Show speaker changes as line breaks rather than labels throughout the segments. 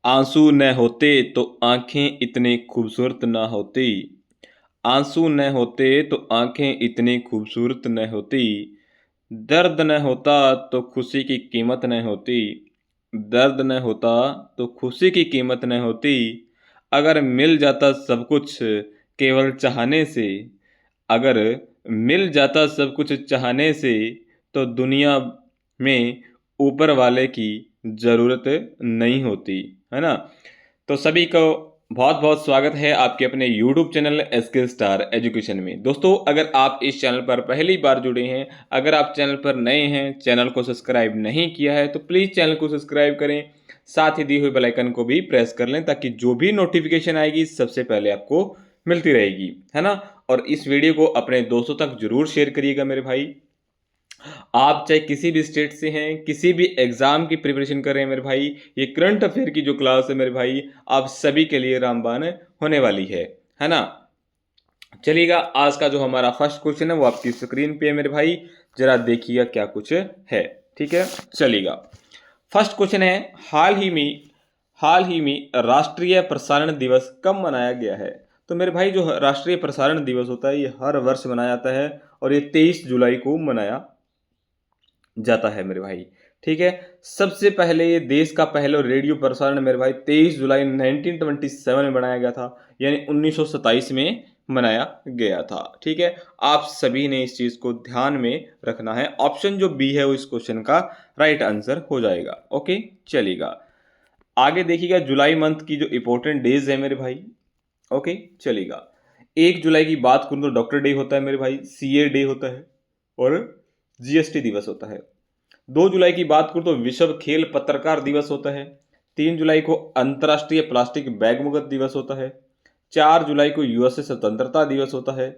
आंसू न होते तो आंखें इतनी खूबसूरत न होती। आंसू न होते तो आंखें इतनी खूबसूरत न होती। दर्द न होता तो खुशी की कीमत न होती। दर्द न होता तो खुशी की कीमत न होती। अगर मिल जाता सब कुछ केवल चाहने से, अगर मिल जाता सब कुछ चाहने से, तो दुनिया में ऊपर वाले की ज़रूरत नहीं होती, है ना। तो सभी को बहुत बहुत स्वागत है आपके अपने YouTube channel SK star education में। दोस्तों, अगर आप इस चैनल पर पहली बार जुड़े हैं, अगर आप चैनल पर नए हैं, चैनल को सब्सक्राइब नहीं किया है, तो प्लीज़ चैनल को सब्सक्राइब करें। साथ ही दी हुई बेल आइकन को भी प्रेस कर लें ताकि जो भी नोटिफिकेशन आएगी सबसे पहले आपको मिलती रहेगी, है ना। और इस वीडियो को अपने दोस्तों तक जरूर शेयर करिएगा मेरे भाई। आप चाहे किसी भी स्टेट से हैं, किसी भी एग्जाम की प्रिपरेशन कर रहे हैं मेरे भाई, ये करंट अफेयर की जो क्लास है मेरे भाई, आप सभी के लिए रामबाण होने वाली है ना। चलिएगा, आज का जो हमारा फर्स्ट क्वेश्चन है वो आपकी स्क्रीन पे है मेरे भाई, जरा देखिएगा क्या कुछ है। ठीक है, चलिएगा। फर्स्ट क्वेश्चन है, हाल ही में राष्ट्रीय प्रसारण दिवस कब मनाया गया है। तो मेरे भाई, जो राष्ट्रीय प्रसारण दिवस होता है ये हर वर्ष मनाया जाता है और ये 23 जुलाई को मनाया जाता है मेरे भाई। ठीक है, सबसे पहले ये देश का पहला रेडियो प्रसारण मेरे भाई 23 जुलाई 1927 में बनाया गया था, यानी 1927 में मनाया गया था। ठीक है, आप सभी ने इस चीज को ध्यान में रखना है। ऑप्शन जो बी है वो इस क्वेश्चन का राइट आंसर हो जाएगा। ओके, चलिएगा आगे देखिएगा। जुलाई मंथ की जो इंपॉर्टेंट डेज है मेरे भाई, ओके चलिएगा। 1 जुलाई की बात करूं तो डॉक्टर डे होता है मेरे भाई, सीए डे होता है और जीएसटी दिवस होता है। 2 जुलाई की बात करूं तो विश्व खेल पत्रकार दिवस होता है। 3 जुलाई को अंतर्राष्ट्रीय प्लास्टिक बैग मुक्त दिवस होता है। 4 जुलाई को यूएसए स्वतंत्रता दिवस होता है।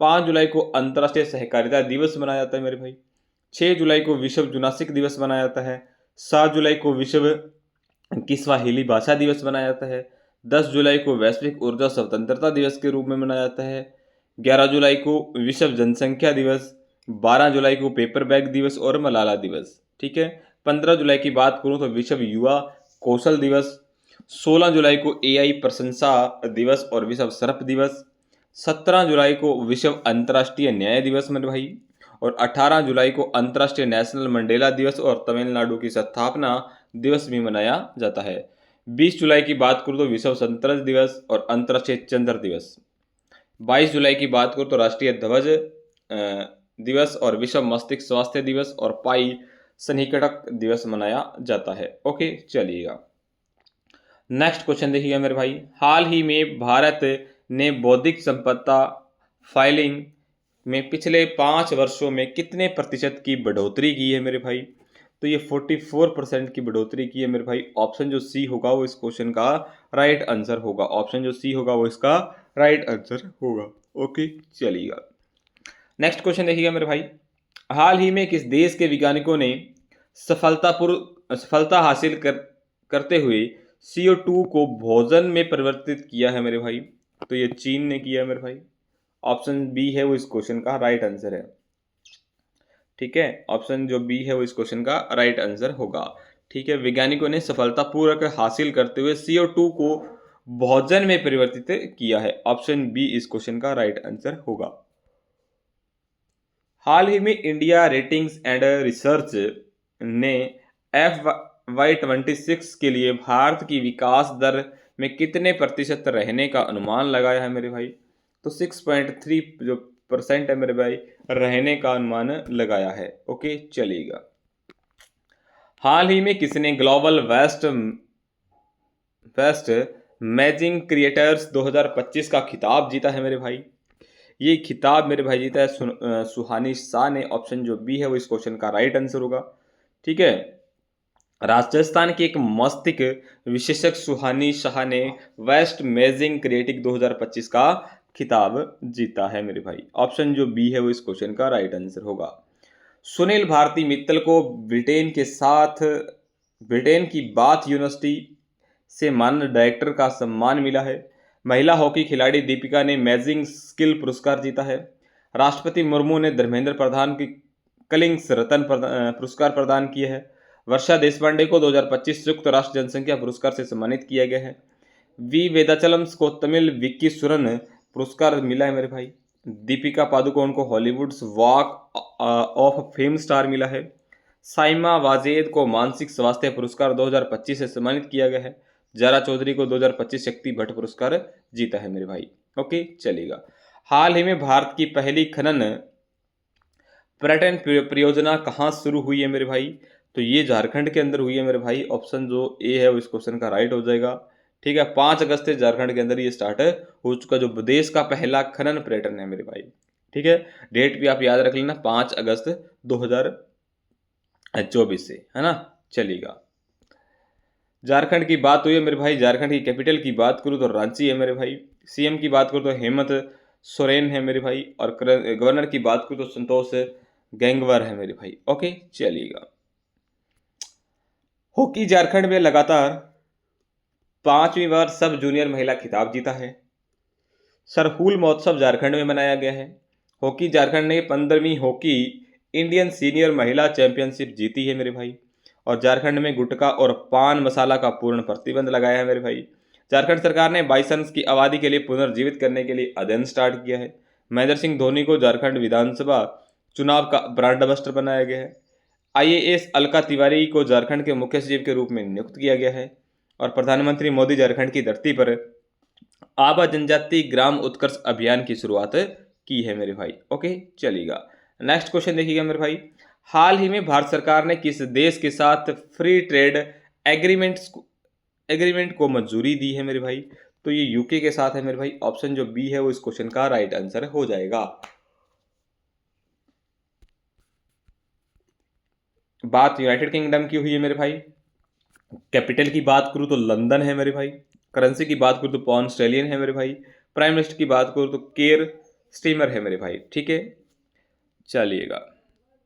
5 जुलाई को अंतर्राष्ट्रीय सहकारिता दिवस मनाया जाता है मेरे भाई। 6 जुलाई को विश्व जुनासिक दिवस मनाया जाता है। 7 जुलाई को विश्व किस्वाहिली भाषा दिवस मनाया जाता है। 10 जुलाई को वैश्विक ऊर्जा स्वतंत्रता दिवस के रूप में मनाया जाता है। 11 जुलाई को विश्व जनसंख्या दिवस। 12 जुलाई को पेपर बैग दिवस और मलाला दिवस। ठीक है, 15 जुलाई की बात करूं तो विश्व युवा कौशल दिवस। 16 जुलाई को एआई प्रशंसा दिवस और विश्व सर्प दिवस। 17 जुलाई को विश्व अंतर्राष्ट्रीय न्याय दिवस मेरे भाई। और 18 जुलाई को अंतर्राष्ट्रीय नेशनल मंडेला दिवस और तमिलनाडु की स्थापना दिवस भी मनाया जाता है। 20 जुलाई की बात करूँ तो विश्व संतरज दिवस और अंतर्राष्ट्रीय चंद्र दिवस। 22 जुलाई की बात करूँ तो राष्ट्रीय ध्वज दिवस और विश्व मस्तिष्क स्वास्थ्य दिवस और पाई सन्निकटक दिवस मनाया जाता है। ओके, चलिएगा नेक्स्ट क्वेश्चन देखिएगा मेरे भाई। हाल ही में भारत ने बौद्धिक संपदा फाइलिंग में पिछले 5 वर्षों में कितने प्रतिशत की बढ़ोतरी की है मेरे भाई। तो ये 44% की बढ़ोतरी की है मेरे भाई। ऑप्शन जो सी होगा वो इस क्वेश्चन का राइट आंसर होगा। ऑप्शन जो सी होगा वो इसका राइट आंसर होगा। ओके, चलिएगा नेक्स्ट क्वेश्चन देखिएगा मेरे भाई। हाल ही में किस देश के वैज्ञानिकों ने सफलता हासिल करते हुए CO2 को भोजन में परिवर्तित किया है मेरे भाई। तो ये चीन ने किया है मेरे भाई। ऑप्शन बी है वो इस क्वेश्चन का राइट आंसर है। ठीक है, ऑप्शन जो बी है वो इस क्वेश्चन का राइट आंसर होगा। ठीक है, वैज्ञानिकों ने सफलतापूर्वक हासिल करते हुए CO2 को भोजन में परिवर्तित किया है। ऑप्शन बी इस क्वेश्चन का राइट आंसर होगा। हाल ही में इंडिया रेटिंग्स एंड रिसर्च ने FY26 के लिए भारत की विकास दर में कितने प्रतिशत रहने का अनुमान लगाया है मेरे भाई। तो 6.3 जो परसेंट है मेरे भाई, रहने का अनुमान लगाया है। ओके, चलिएगा। हाल ही में किसने ग्लोबल बेस्ट मैजिंग क्रिएटर्स 2025 का खिताब जीता है मेरे भाई। ये खिताब मेरे भाई जीता है सुहानी शाह ने। ऑप्शन जो बी है वो इस क्वेश्चन का राइट आंसर होगा। ठीक है, राजस्थान के एक मस्तिष्क विशेषज्ञ सुहानी शाह ने वेस्ट अमेजिंग क्रिएटिव 2025 का खिताब जीता है मेरे भाई। ऑप्शन जो बी है वो इस क्वेश्चन का राइट आंसर होगा। सुनील भारती मित्तल को ब्रिटेन की बाथ यूनिवर्सिटी से मानद डायरेक्टर का सम्मान मिला है। महिला हॉकी खिलाड़ी दीपिका ने अमेजिंग स्किल पुरस्कार जीता है। राष्ट्रपति मुर्मू ने धर्मेंद्र प्रधान की कलिंग्स रत्न पुरस्कार प्रदान किए हैं। वर्षा देशपांडे को 2025 संयुक्त राष्ट्र जनसंख्या पुरस्कार से सम्मानित किया गया है। वी वेदाचलम को तमिल विक्की सुरन पुरस्कार मिला है मेरे भाई। दीपिका पादुकोण को Hollywood walk of fame star मिला है। साइमा वाजेद को मानसिक स्वास्थ्य पुरस्कार 2025 से सम्मानित किया गया है। जारा चौधरी को 2025 शक्ति भट्ट पुरस्कार जीता है मेरे भाई। ओके, चलेगा। हाल ही में भारत की पहली खनन पर्यटन परियोजना कहाँ शुरू हुई है मेरे भाई? तो ये झारखंड के अंदर हुई है मेरे भाई। ऑप्शन जो ए है वो इस क्वेश्चन का राइट हो जाएगा। ठीक है, 5 अगस्त से झारखंड के अंदर ये स्टार्ट हो चुका, जो देश का पहला खनन पर्यटन है मेरे भाई। ठीक है, डेट भी आप याद रख लेना, 5 अगस्त 2024 से, है ना। चलेगा, झारखंड की बात हुई है मेरे भाई। झारखंड की कैपिटल की बात करूँ तो रांची है मेरे भाई। सीएम की बात करूँ तो हेमंत सोरेन है मेरे भाई। और गवर्नर की बात करूँ तो संतोष गंगवार है मेरे भाई। ओके, चलिएगा। हॉकी झारखंड में लगातार 5वीं बार सब जूनियर महिला खिताब जीता है। सरहुल महोत्सव झारखंड में मनाया गया है। हॉकी झारखंड ने 15वीं हॉकी इंडियन सीनियर महिला चैंपियनशिप जीती है मेरे भाई। और झारखंड में गुटखा और पान मसाला का पूर्ण प्रतिबंध लगाया है मेरे भाई। झारखंड सरकार ने बाइसंस की आबादी के लिए पुनर्जीवित करने के लिए अध्ययन स्टार्ट किया है। महेंद्र सिंह धोनी को झारखंड विधानसभा चुनाव का ब्रांड एम्बेसडर बनाया गया है। आईएएस अलका तिवारी को झारखंड के मुख्य सचिव के रूप में नियुक्त किया गया है। और प्रधानमंत्री मोदी झारखंड की धरती पर आभा जनजाति ग्राम उत्कर्ष अभियान की शुरुआत की है मेरे भाई। ओके, चलेगा। नेक्स्ट क्वेश्चन देखिएगा मेरे भाई। हाल ही में भारत सरकार ने किस देश के साथ फ्री ट्रेड एग्रीमेंट को मंजूरी दी है मेरे भाई? तो ये यूके के साथ है मेरे भाई। ऑप्शन जो बी है वो इस क्वेश्चन का राइट आंसर हो जाएगा। बात यूनाइटेड किंगडम की हुई है मेरे भाई। कैपिटल की बात करूँ तो लंदन है मेरे भाई। करेंसी की बात करूँ तो पॉन्ड स्ट्रेलियन है मेरे भाई। प्राइम मिनिस्टर की बात करूँ तो केयर स्टीमर है मेरे भाई। ठीक है, चलिएगा।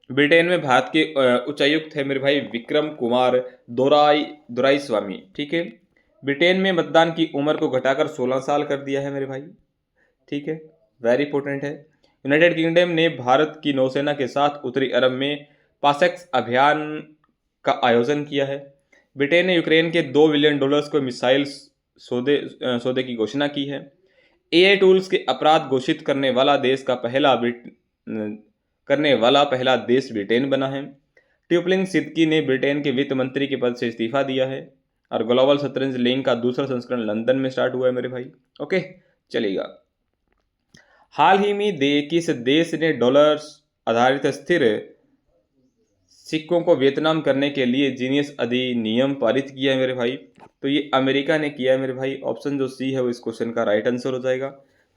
ब्रिटेन में भारत के उच्चायुक्त है मेरे भाई विक्रम कुमार दोराई स्वामी। ठीक है, ब्रिटेन में मतदान की उम्र को घटाकर 16 साल कर दिया है मेरे भाई। ठीक है, वेरी इंपॉर्टेंट है। यूनाइटेड किंगडम ने भारत की नौसेना के साथ उत्तरी अरब में पासेक्स अभियान का आयोजन किया है। ब्रिटेन ने यूक्रेन के $2 बिलियन को मिसाइल सौदे की घोषणा की है। एआई टूल्स के अपराध घोषित करने वाला पहला देश ब्रिटेन बना है। ट्यूपलिंग सिद्दकी ने ब्रिटेन के वित्त मंत्री के पद से इस्तीफा दिया है। और ग्लोबल शतरंज लीग का दूसरा संस्करण लंदन में स्टार्ट हुआ है मेरे भाई। ओके, चलेगा। हाल ही में किस देश ने डॉलर आधारित स्थिर सिक्कों को वियतनाम करने के लिए जीनियस अधिनियम पारित किया है मेरे भाई? तो ये अमेरिका ने किया है मेरे भाई। ऑप्शन जो सी है वो इस क्वेश्चन का राइट आंसर हो जाएगा,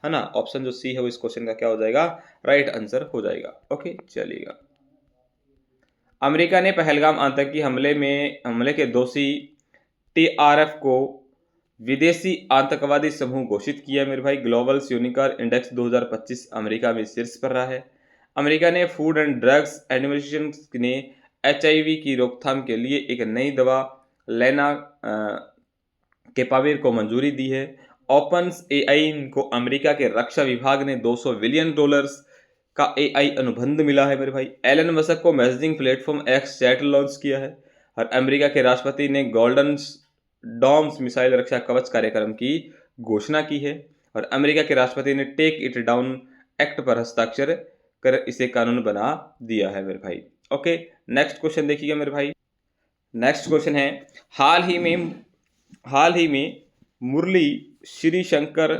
है ना। ऑप्शन जो सी है वो इस क्वेश्चन का क्या हो जाएगा? राइट आंसर हो जाएगा। ओके, चलिएगा। अमेरिका ने पहलगाम आतंकी हमले के दोषी टीआरएफ को विदेशी आतंकवादी समूह घोषित किया मेरे भाई। ग्लोबल स्यूनिकर इंडेक्स 2025 अमेरिका में शीर्ष पर रहा है। अमेरिका ने फूड एंड ड्रग्स एडमिनिस्ट्रेशन ने एचआईवी की रोकथाम के लिए एक नई दवा लेना केपाविर को मंजूरी दी है। ओपन एआई को अमेरिका के रक्षा विभाग ने $200 बिलियन का एआई अनुबंध मिला है मेरे भाई। एलन मस्क को messaging platform x chat launch किया है। और अमेरिका के राष्ट्रपति ने गोल्डन डॉम्स मिसाइल रक्षा कवच कार्यक्रम की घोषणा की है। और अमेरिका के राष्ट्रपति ने टेक इट डाउन एक्ट पर हस्ताक्षर कर इसे कानून बना दिया है मेरे भाई। ओके, नेक्स्ट क्वेश्चन देखिएगा मेरे भाई। नेक्स्ट क्वेश्चन है, हाल ही में मुरली श्रीशंकर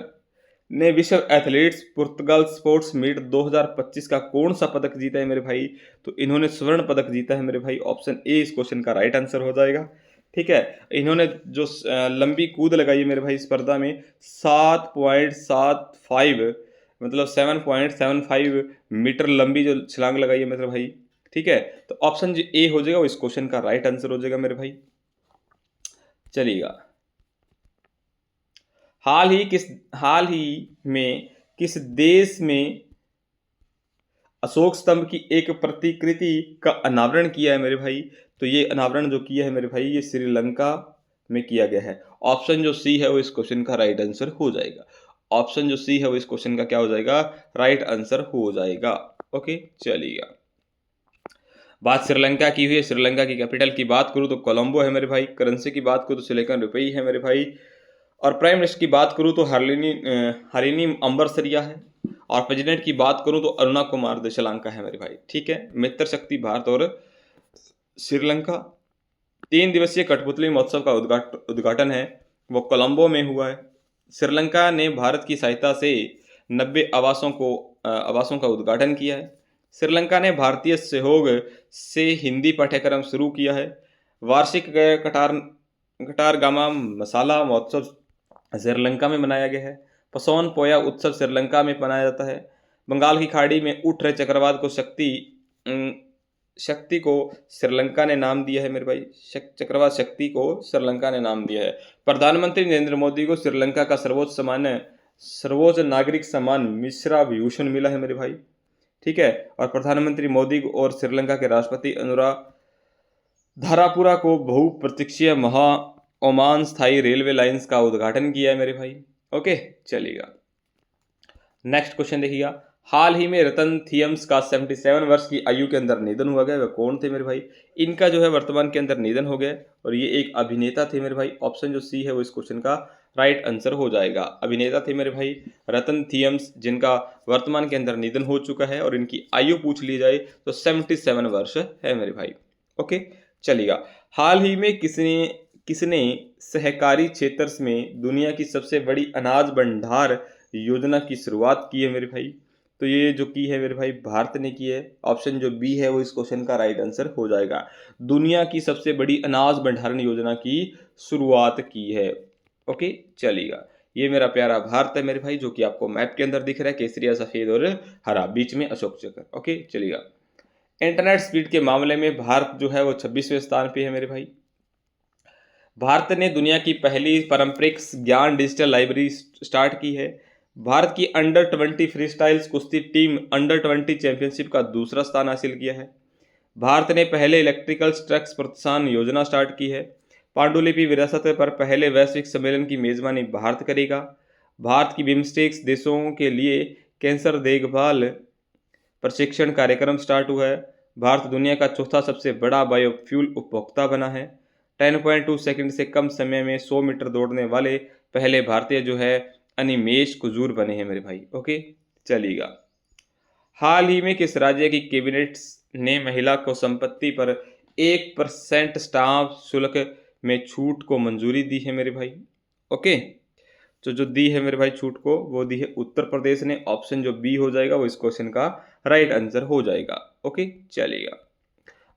ने विश्व एथलीट्स पुर्तगाल स्पोर्ट्स मीट 2025 का कौन सा पदक जीता है मेरे भाई? तो इन्होंने स्वर्ण पदक जीता है मेरे भाई। ऑप्शन ए इस क्वेश्चन का राइट आंसर हो जाएगा। ठीक है, इन्होंने जो लंबी कूद लगाई है मेरे भाई स्पर्धा में 7.75 मतलब 7.75 मीटर लंबी जो छलांग लगाई है मेरे भाई। ठीक है, तो ऑप्शन जो ए हो जाएगा वो इस क्वेश्चन का राइट आंसर हो जाएगा मेरे भाई। चलिएगा। हाल ही में किस देश में अशोक स्तंभ की एक प्रतिकृति का अनावरण किया है मेरे भाई? तो ये अनावरण जो किया है मेरे भाई ये श्रीलंका में किया गया है। ऑप्शन जो सी है वो इस क्वेश्चन का राइट आंसर हो जाएगा। ऑप्शन जो सी है वो इस क्वेश्चन का क्या हो जाएगा? राइट आंसर हो जाएगा। ओके, चलिएगा। बात श्रीलंका की हुई है, श्रीलंका की कैपिटल की बात करूँ तो कोलंबो है मेरे भाई। करेंसी की बात करूँ तो श्रीलंकन रुपये है मेरे भाई। और प्राइम मिनिस्टर की बात करूँ तो हरिनी अम्बरसरिया है। और प्रेसिडेंट की बात करूँ तो अरुणा कुमार दशलांका है मेरे भाई। ठीक है, मित्र शक्ति भारत और श्रीलंका 3 दिवसीय कठपुतली महोत्सव का उद्घाटन है वो कोलंबो में हुआ है। श्रीलंका ने भारत की सहायता से 90 आवासों का उद्घाटन किया है। श्रीलंका ने भारतीय सहयोग से हिंदी पाठ्यक्रम शुरू किया है। वार्षिक कटारगामा मसाला महोत्सव श्रीलंका में मनाया गया है। पसौन पोया उत्सव श्रीलंका में मनाया जाता है। बंगाल की खाड़ी में उठ रहे चक्रवात को शक्ति को श्रीलंका ने नाम दिया है मेरे भाई। चक्रवात शक्ति को श्रीलंका ने नाम दिया है। प्रधानमंत्री नरेंद्र मोदी को श्रीलंका का सर्वोच्च नागरिक सम्मान मिश्रा विभूषण मिला है मेरे भाई। ठीक है, और प्रधानमंत्री मोदी और श्रीलंका के राष्ट्रपति अनुरा धारापुरा को बहुप्रतीक्षीय महा ओमान स्थायी रेलवे लाइंस का उद्घाटन किया है मेरे भाई। ओके, चलिएगा नेक्स्ट क्वेश्चन देखिएगा। हाल ही में रतन थियम्स का 77 वर्ष की आयु के अंदर निधन हुआ गया। वह कौन थे मेरे भाई? इनका जो है वर्तमान के अंदर निधन हो गया और ये एक अभिनेता थे मेरे भाई। ऑप्शन जो सी है वो इस क्वेश्चन का राइट आंसर हो जाएगा। अभिनेता थे मेरे भाई रतन थियम्स, जिनका वर्तमान के अंदर निधन हो चुका है और इनकी आयु पूछ ली जाए तो 77 वर्ष है मेरे भाई। ओके, चलिएगा। हाल ही में किसने सहकारी क्षेत्र में दुनिया की सबसे बड़ी अनाज भंडार योजना की शुरुआत की है मेरे भाई? तो ये जो की है मेरे भाई भारत ने की है। ऑप्शन जो बी है वो इस क्वेश्चन का राइट आंसर हो जाएगा। दुनिया की सबसे बड़ी अनाज भंडारण योजना की शुरुआत की है। ओके, चलिएगा। ये मेरा प्यारा भारत है मेरे भाई, जो कि आपको मैप के अंदर दिख रहा है, केसरिया सफेद और हरा, बीच में अशोक चक्र। ओके, चलिएगा। इंटरनेट स्पीड के मामले में भारत जो है वो 26वें स्थान पे है मेरे भाई। भारत ने दुनिया की पहली पारंपरिक ज्ञान डिजिटल लाइब्रेरी स्टार्ट की है। भारत की अंडर 20 फ्री स्टाइल्स कुश्ती टीम अंडर 20 चैंपियनशिप का दूसरा स्थान हासिल किया है। भारत ने पहले इलेक्ट्रिकल ट्रक्स प्रोत्साहन योजना स्टार्ट की है। पांडुलिपि विरासत पर पहले वैश्विक सम्मेलन की मेजबानी भारत करेगा। भारत की बिम्स्टेक्स देशों के लिए कैंसर देखभाल प्रशिक्षण कार्यक्रम स्टार्ट हुआ है। भारत दुनिया का चौथा सबसे बड़ा बायोफ्यूल उपभोक्ता बना है। 10.2 सेकंड से कम समय में 100 मीटर दौड़ने वाले पहले भारतीय जो है अनिमेश कुजूर बने हैं मेरे भाई। ओके, चलिएगा। हाल ही में किस राज्य की कैबिनेट ने महिला को संपत्ति पर 1% स्टाम्प शुल्क में छूट को मंजूरी दी है मेरे भाई? ओके, तो जो दी है मेरे भाई छूट को वो दी है उत्तर प्रदेश ने। ऑप्शन जो बी हो जाएगा वो इस क्वेश्चन का राइट आंसर हो जाएगा। ओके, चलिएगा।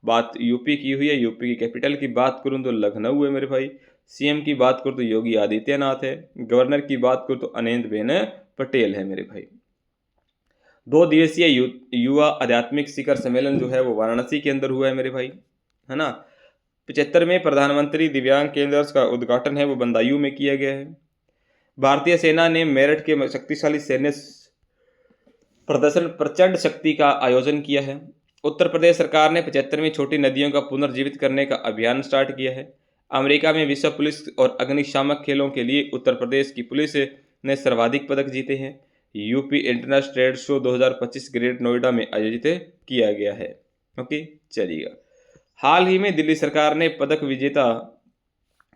बात यूपी की हुई है। यूपी की कैपिटल की बात करूं तो लखनऊ है मेरे भाई। सीएम की बात करूं तो योगी आदित्यनाथ है। गवर्नर की बात करूं तो आनंदीबेन पटेल है मेरे भाई। 2 दिवसीय युवा आध्यात्मिक शिखर सम्मेलन जो है वो वाराणसी के अंदर हुआ है मेरे भाई, है ना। 75वें प्रधानमंत्री दिव्यांग केंद्र का उद्घाटन है वो बंदायू में किया गया है। भारतीय सेना ने मेरठ के शक्तिशाली सैन्य प्रदर्शन प्रचंड शक्ति का आयोजन किया है। उत्तर प्रदेश सरकार ने 75वीं छोटी नदियों का पुनर्जीवित करने का अभियान स्टार्ट किया है। अमेरिका में विश्व पुलिस और अग्निशामक खेलों के लिए उत्तर प्रदेश की पुलिस ने सर्वाधिक पदक जीते हैं। UP international trade show 2025 great Noida में आयोजित किया गया है। ओके, चलिएगा। हाल ही में दिल्ली सरकार ने पदक विजेता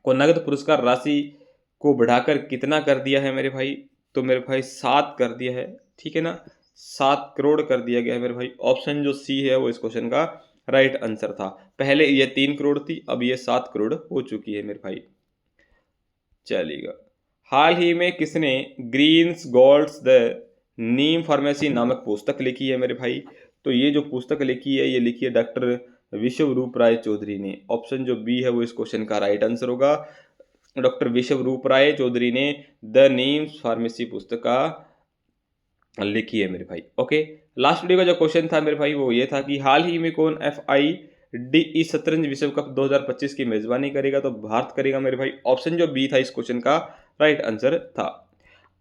को नगद पुरस्कार राशि को बढ़ाकर कितना कर दिया है मेरे भाई? तो मेरे भाई 7 कर दिया है। ठीक है ना, 7 करोड़ कर दिया गया है मेरे भाई। ऑप्शन जो सी है वो इस क्वेश्चन का राइट आंसर था। पहले ये 3 करोड़ थी, अब ये 7 करोड़ हो चुकी है मेरे भाई। चलिएगा। हाल ही में किसने greens golds the neem pharmacy नामक पुस्तक लिखी है मेरे भाई? तो ये जो पुस्तक लिखी है ये लिखी है डॉक्टर विश्वरूप राय चौधरी ने। ऑप्शन जो बी है वो इस क्वेश्चन का राइट आंसर होगा। डॉक्टर विश्वरूप राय चौधरी ने द नीम फार्मेसी पुस्तक का लिखी है मेरे भाई। ओके, लास्ट वीडियो का जो क्वेश्चन था मेरे भाई वो ये था कि हाल ही में कौन FIDE शतरंज विश्व कप 2025 की मेजबानी करेगा? तो भारत करेगा मेरे भाई। ऑप्शन जो बी था इस क्वेश्चन का राइट आंसर था।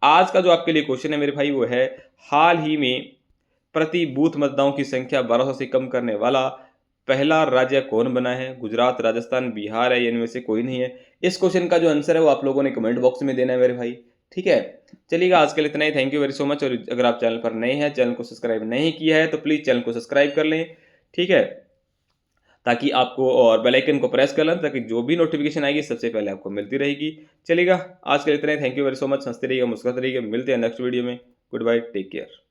आज का जो आपके लिए क्वेश्चन है मेरे भाई वो है, हाल ही में प्रति बूथ मतदाताओं की संख्या 1200 से कम करने वाला पहला राज्य कौन बना है? गुजरात, राजस्थान, बिहार है, इनमें से कोई नहीं है। इस क्वेश्चन का जो आंसर है वो आप लोगों ने कमेंट बॉक्स में देना है मेरे भाई। ठीक है, चलिएगा। आज के लिए इतना ही। Thank you very so much. और अगर आप चैनल पर नए हैं, चैनल को सब्सक्राइब नहीं किया है तो प्लीज़ चैनल को सब्सक्राइब कर लें। ठीक है, ताकि आपको, और बेल आइकन को प्रेस कर लें ताकि जो भी नोटिफिकेशन आएगी सबसे पहले आपको मिलती रहेगी। चलेगा, आज के लिए इतना ही। Thank you very so much. हंसते रहिएगा, मुस्कुराते रहिएगा। मिलते हैं नेक्स्ट वीडियो में। Goodbye, take care.